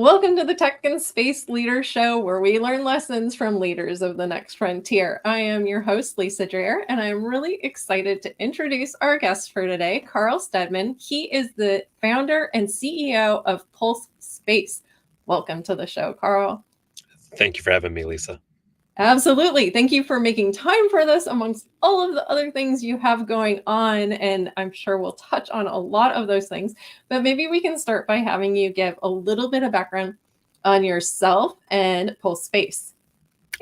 Welcome to the Tech and Space Leader Show, where we learn lessons from leaders of the next frontier. I am your host, Lisa Dreher, and I'm really excited to introduce our guest for today, Karl Stedman. He is the founder and CEO of Pulse Space. Welcome to the show, Karl. Thank you for having me, Lisa. Absolutely. Thank you for making time for this amongst all of the other things you have going on. And I'm sure we'll touch on a lot of those things. But maybe we can start by having you give a little bit of background on yourself and Pulse Space.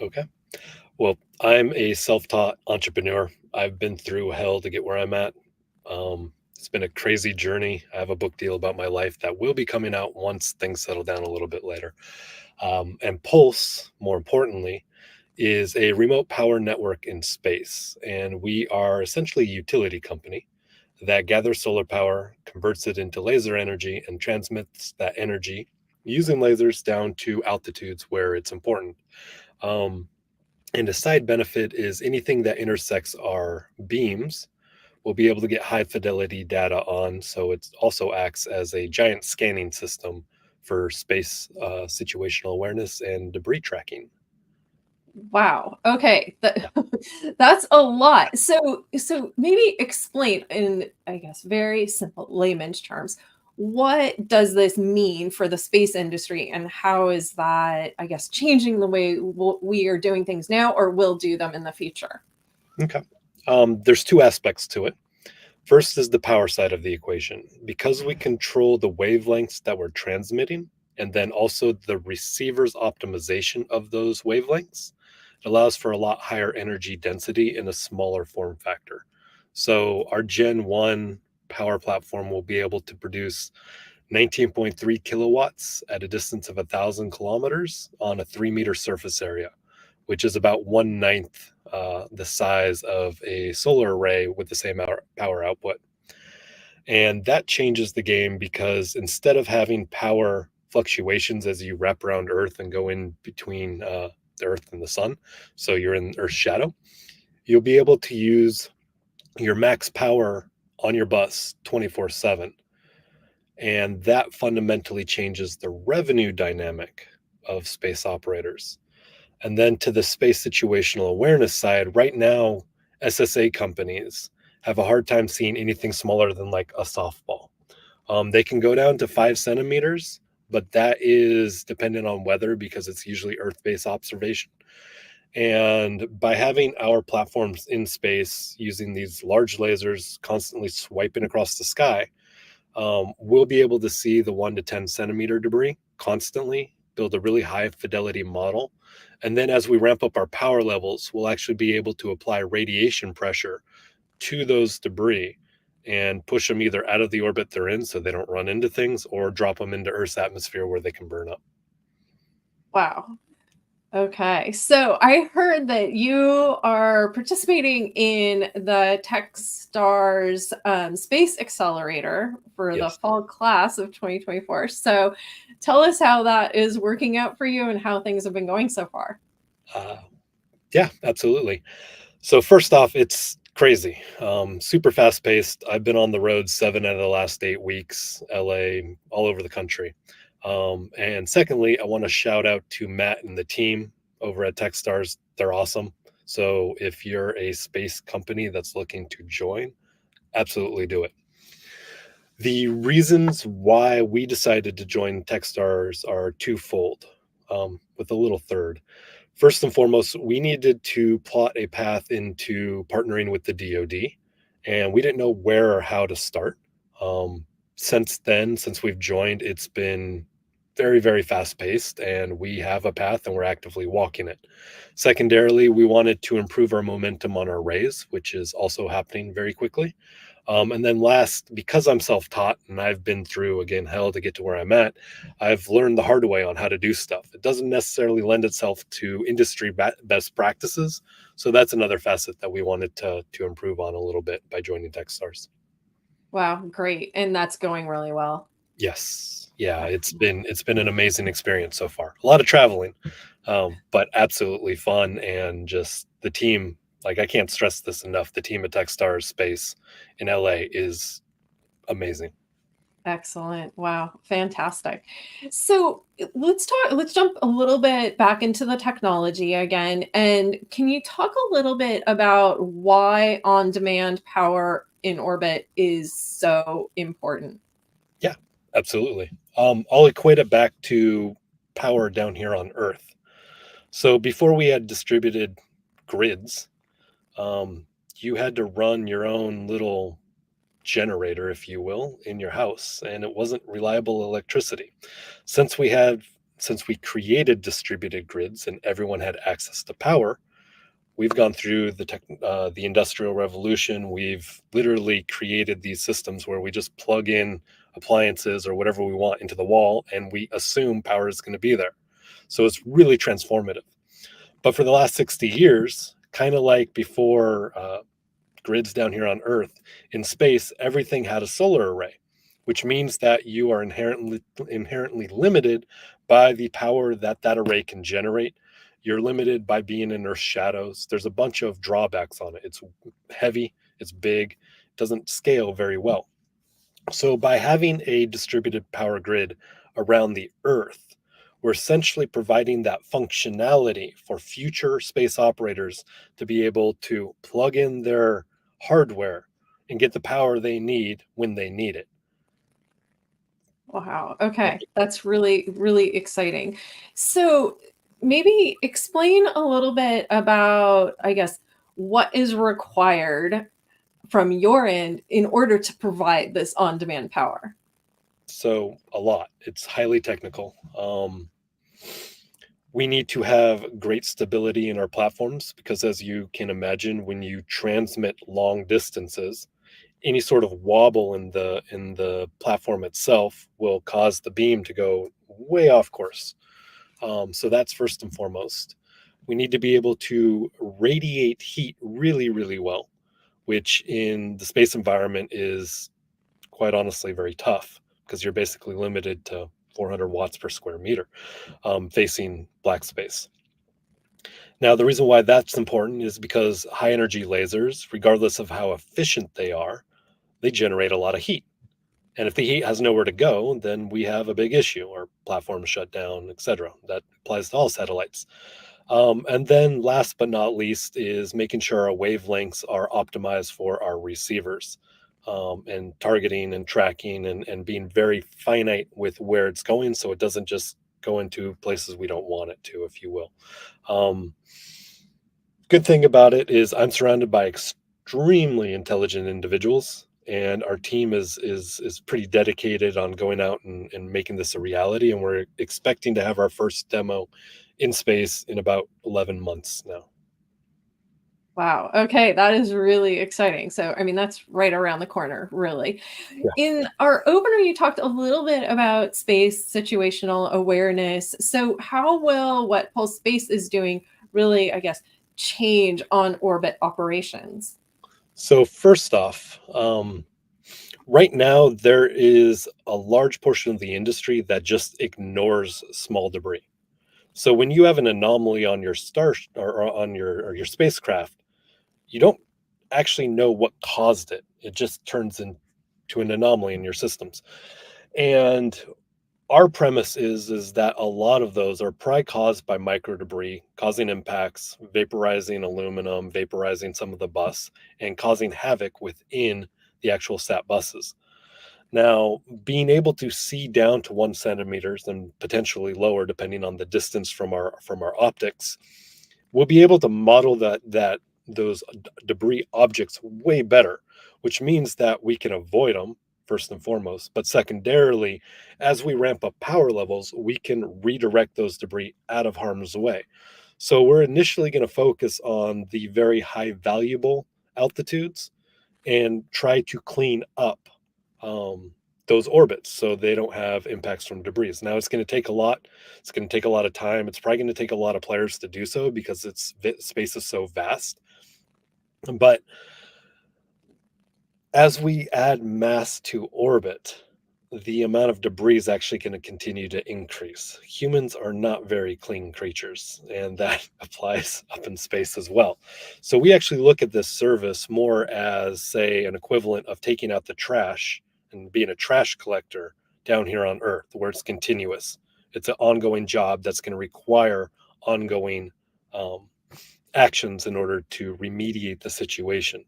Okay. Well, I'm a self-taught entrepreneur. I've been through hell to get where I'm at. It's been a crazy journey. I have a book deal about my life that will be coming out once things settle down a little bit later. And Pulse, more importantly, is a remote power network in space. And we are essentially a utility company that gathers solar power, converts it into laser energy, and transmits that energy using lasers down to altitudes where it's important. Um, and a side benefit is anything that intersects our beams will be able to get high fidelity data on. So it also acts as a giant scanning system for space situational awareness and debris tracking. Wow. Okay. That's a lot. So maybe explain in, I guess, very simple layman's terms, what does this mean for the space industry and how is that, I guess, changing the way we are doing things now or will do them in the future? Okay. There's two aspects to it. First is the power side of the equation. Because we control the wavelengths that we're transmitting, and then also the receiver's optimization of those wavelengths, it allows for a lot higher energy density in a smaller form factor. So our Gen 1 power platform will be able to produce 19.3 kilowatts at a distance of 1,000 kilometers on a 3 meter surface area, which is about one ninth the size of a solar array with the same power output. And that changes the game because instead of having power fluctuations as you wrap around Earth and go in between the Earth and the sun, so you're in Earth's shadow, you'll be able to use your max power on your bus 24/7. And that fundamentally changes the revenue dynamic of space operators. And then to the space situational awareness side, right now, SSA companies have a hard time seeing anything smaller than like a softball. They can go down to 5 centimeters, but that is dependent on weather because it's usually Earth based observation. And by having our platforms in space using these large lasers constantly swiping across the sky, we'll be able to see the 1 to 10 centimeter debris constantly, build a really high fidelity model. And then as we ramp up our power levels, we'll actually be able to apply radiation pressure to those debris and push them either out of the orbit they're in so they don't run into things or drop them into Earth's atmosphere where they can burn up. Wow. Okay, so I heard that you are participating in the TechStars Space Accelerator for the Yes. fall class of 2024. So tell us how that is working out for you and how things have been going so far. Uh, yeah, absolutely. So first off, it's crazy, super fast paced. I've been on the road 7 out of the last 8 weeks, LA, all over the country. And secondly, I want to shout out to Matt and the team over at Techstars. They're awesome. So if you're a space company that's looking to join, absolutely do it. The reasons why we decided to join Techstars are twofold, with a little third. First and foremost, we needed to plot a path into partnering with the DoD, and we didn't know where or how to start. Since then, since we've joined, it's been very, very fast paced, and we have a path and we're actively walking it. Secondarily, we wanted to improve our momentum on our raise, which is also happening very quickly. And then last, because I'm self-taught and I've been through again hell to get to where I'm at, I've learned the hard way on how to do stuff. It doesn't necessarily lend itself to industry best practices, so that's another facet that we wanted to improve on a little bit by joining Techstars. Wow, great. And that's going really well. Yes, yeah, it's been an amazing experience so far. A lot of traveling, but absolutely fun, and just the team. Like I can't stress this enough. The team at Techstars Space in LA is amazing. Excellent. Wow, fantastic. So let's jump a little bit back into the technology again. And can you talk a little bit about why on-demand power in orbit is so important? Yeah, absolutely. I'll equate it back to power down here on Earth. So before we had distributed grids, um, you had to run your own little generator, if you will, in your house, and it wasn't reliable electricity. Since we had since we created distributed grids and everyone had access to power, we've gone through the industrial revolution. We've literally created these systems where we just plug in appliances or whatever we want into the wall, and we assume power is going to be there. So it's really transformative. But for the last 60 years, kind of like before grids down here on Earth, in space, everything had a solar array, which means that you are inherently limited by the power that that array can generate. You're limited by being in Earth's shadows. There's a bunch of drawbacks on it. It's heavy, it's big, it doesn't scale very well. So, by having a distributed power grid around the Earth, we're essentially providing that functionality for future space operators to be able to plug in their hardware and get the power they need when they need it. Wow. Okay. That's really, really exciting. So maybe explain a little bit about, I guess, what is required from your end in order to provide this on-demand power. So, a lot. It's highly technical. We need to have great stability in our platforms because, as you can imagine, when you transmit long distances, any sort of wobble in the platform itself will cause the beam to go way off course. So that's first and foremost. We need to be able to radiate heat really, really well, which in the space environment is quite honestly very tough because you're basically limited to 400 watts per square meter facing black space. Now, the reason why that's important is because high energy lasers, regardless of how efficient they generate a lot of heat. And if the heat has nowhere to go, then we have a big issue. Our platforms shut down, etc. That applies to all satellites. And then, last but not least, is making sure our wavelengths are optimized for our receivers and targeting and tracking and being very finite with where it's going so it doesn't just go into places we don't want it to, if you will. Um, Good thing about it is I'm surrounded by extremely intelligent individuals, and our team is pretty dedicated on going out and making this a reality. And we're expecting to have our first demo in space in about 11 months now. Wow. Okay, that is really exciting. So, I mean, that's right around the corner, really. Yeah. In our opener, you talked a little bit about space situational awareness. So, how will what Pulse Space is doing really, I guess, change on orbit operations? So first off, right now there is a large portion of the industry that just ignores small debris. So when you have an anomaly on your or on your spacecraft, you don't actually know what caused it. It just turns into an anomaly in your systems. And our premise is that a lot of those are probably caused by micro debris, causing impacts, vaporizing aluminum, vaporizing some of the bus, and causing havoc within the actual sat buses. Now, being able to see down to 1 centimeters and potentially lower, depending on the distance from our optics, we'll be able to model those debris objects way better, which means that we can avoid them first and foremost. But secondarily, as we ramp up power levels, we can redirect those debris out of harm's way. So we're initially going to focus on the very high valuable altitudes and try to clean up um, those orbits so they don't have impacts from debris. Now it's going to take a lot. It's going to take a lot of time. It's probably going to take a lot of players to do so because space is so vast. But as we add mass to orbit, the amount of debris is actually going to continue to increase. Humans are not very clean creatures, and that applies up in space as well. So we actually look at this service more as, say, an equivalent of taking out the trash and being a trash collector down here on Earth, where it's continuous. It's an ongoing job that's going to require ongoing um, actions in order to remediate the situation.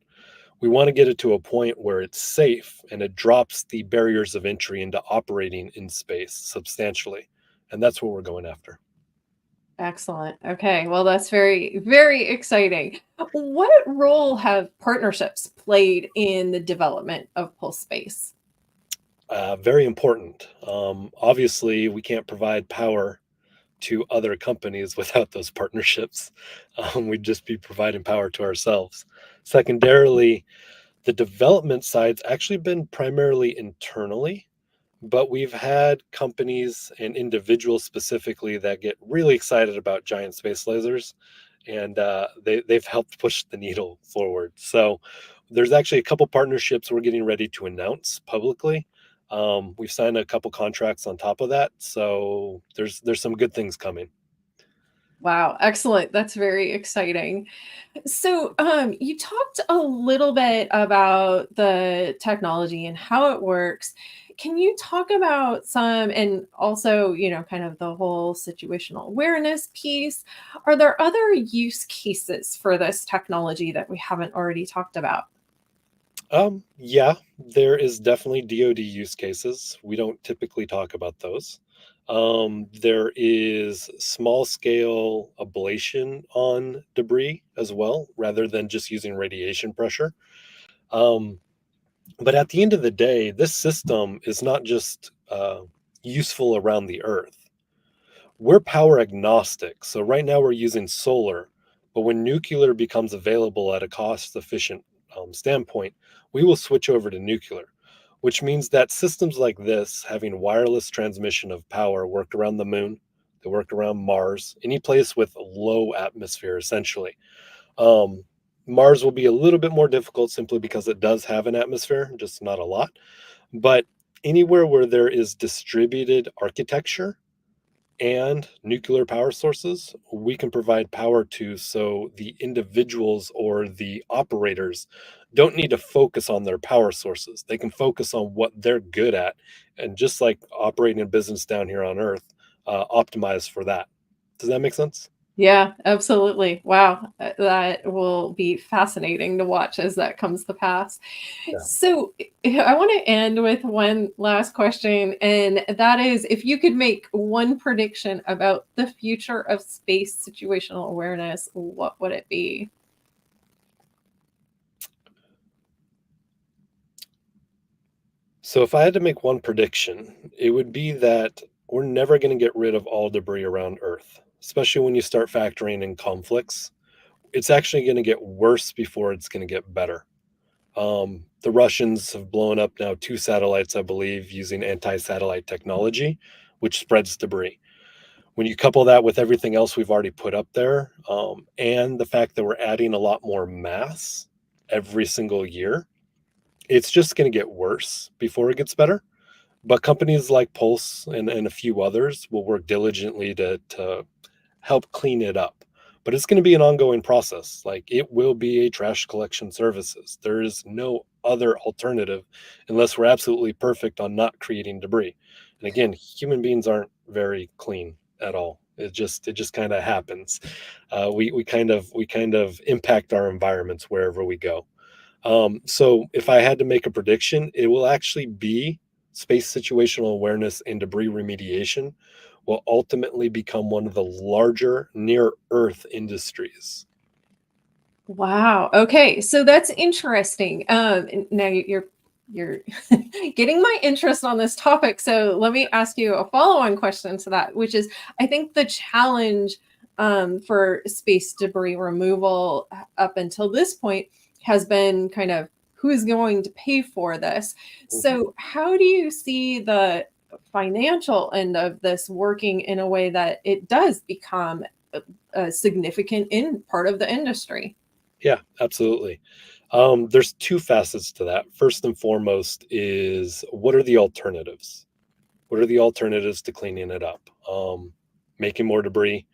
We want to get it to a point where it's safe and it drops the barriers of entry into operating in space substantially. And that's what we're going after. Excellent. Okay. Well, that's very, very exciting. What role have partnerships played in the development of pulse space? Very important. Obviously, we can't provide power to other companies without those partnerships. We'd just be providing power to ourselves. Secondarily, the development side's actually been primarily internally, but we've had companies and individuals specifically that get really excited about giant space lasers, and they've helped push the needle forward. So there's actually a couple partnerships we're getting ready to announce publicly. We've signed a couple contracts on top of that, so there's some good things coming. Wow, excellent. That's very exciting. So, you talked a little bit about the technology and how it works. Can you talk about some, and also, kind of the whole situational awareness piece? Are there other use cases for this technology that we haven't already talked about? Yeah, there is definitely DoD use cases. We don't typically talk about those. There is small scale ablation on debris as well, rather than just using radiation pressure. Um, but at the end of the day, this system is not just useful around the Earth. We're power agnostic. So right now we're using solar, but when nuclear becomes available at a cost efficient standpoint, we will switch over to nuclear, which means that systems like this, having wireless transmission of power, work around the moon, they work around Mars, any place with low atmosphere, essentially. Um, Mars will be a little bit more difficult simply because it does have an atmosphere, just not a lot. But anywhere where there is distributed architecture, and nuclear power sources, we can provide power to, so the individuals or the operators don't need to focus on their power sources. They can focus on what they're good at. And just like operating a business down here on Earth, optimize for that. Does that make sense? Yeah, absolutely. Wow, that will be fascinating to watch as that comes to pass. Yeah. So, I want to end with one last question, and that is if you could make one prediction about the future of space situational awareness, what would it be? So if I had to make one prediction, it would be that we're never going to get rid of all debris around Earth, especially when you start factoring in conflicts. It's actually going to get worse before it's going to get better. The Russians have blown up now two satellites, I believe, using anti satellite technology, which spreads debris. When you couple that with everything else we've already put up there, and the fact that we're adding a lot more mass every single year, it's just going to get worse before it gets better. But companies like Pulse and a few others will work diligently to help clean it up. But it's going to be an ongoing process. Like it will be a trash collection services. There is no other alternative unless we're absolutely perfect on not creating debris. And again, human beings aren't very clean at all. It just kind of happens. We kind of impact our environments wherever we go. So if I had to make a prediction, it will actually be space situational awareness and debris remediation will ultimately become one of the larger near Earth industries. Wow. Okay, so that's interesting. And now you're getting my interest on this topic. So let me ask you a follow-on question to that, which is, I think the challenge for space debris removal up until this point has been kind of who's going to pay for this. Mhm. So how do you see the financial end of this working in a way that it does become a significant part of the industry? Yeah, absolutely. There's two facets to that. First and foremost is what are the alternatives? What are the alternatives to cleaning it up? Making more debris,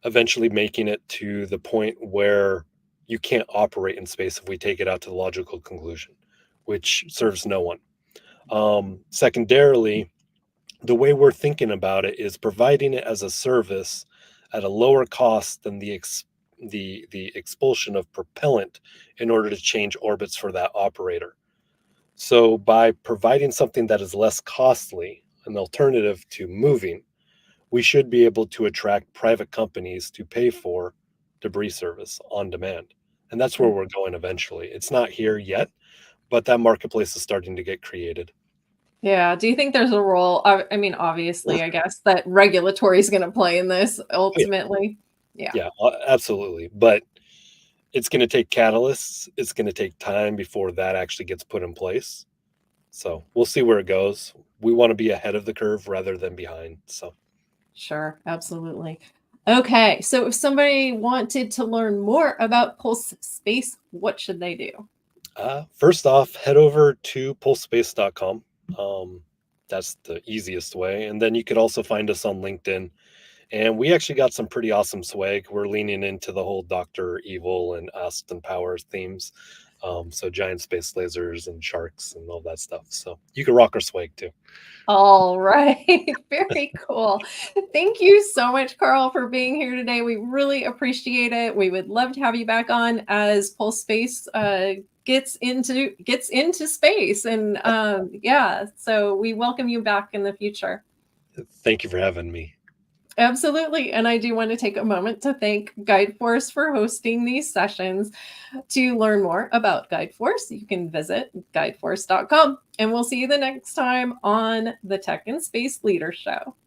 eventually making it to the point where you can't operate in space if we take it out to the logical conclusion, which serves no one. Secondarily, the way we're thinking about it is providing it as a service at a lower cost than the expulsion of propellant in order to change orbits for that operator. So by providing something that is less costly, an alternative to moving, we should be able to attract private companies to pay for debris service on demand. And that's where we're going eventually. It's not here yet, but that marketplace is starting to get created. Yeah. Do you think there's a role? I mean, obviously, I guess that regulatory is going to play in this Yeah, ultimately. Yeah. yeah, absolutely. But it's going to take catalysts. It's going to take time before that actually gets put in place. So we'll see where it goes. We want to be ahead of the curve rather than behind. So Sure. Absolutely. Okay. So if somebody wanted to learn more about pulse space, what should they do? first off, head over to pulsespace.com. That's the easiest way. And then you could also find us on LinkedIn. And we actually got some pretty awesome swag. We're leaning into the whole Doctor Evil and Austin Powers themes. So giant space lasers and sharks and all that stuff. So you can rock our swag too. All right. Very cool. Thank you so much, Karl, for being here today. We really appreciate it. We would love to have you back on as Pulse Space gets into space. And yeah, so we welcome you back in the future. Thank you for having me. Absolutely. And I do want to take a moment to thank GuideForce for hosting these sessions. To learn more about GuideForce, you can visit guideforce.com. And we'll see you the next time on the Tech and Space Leader Show.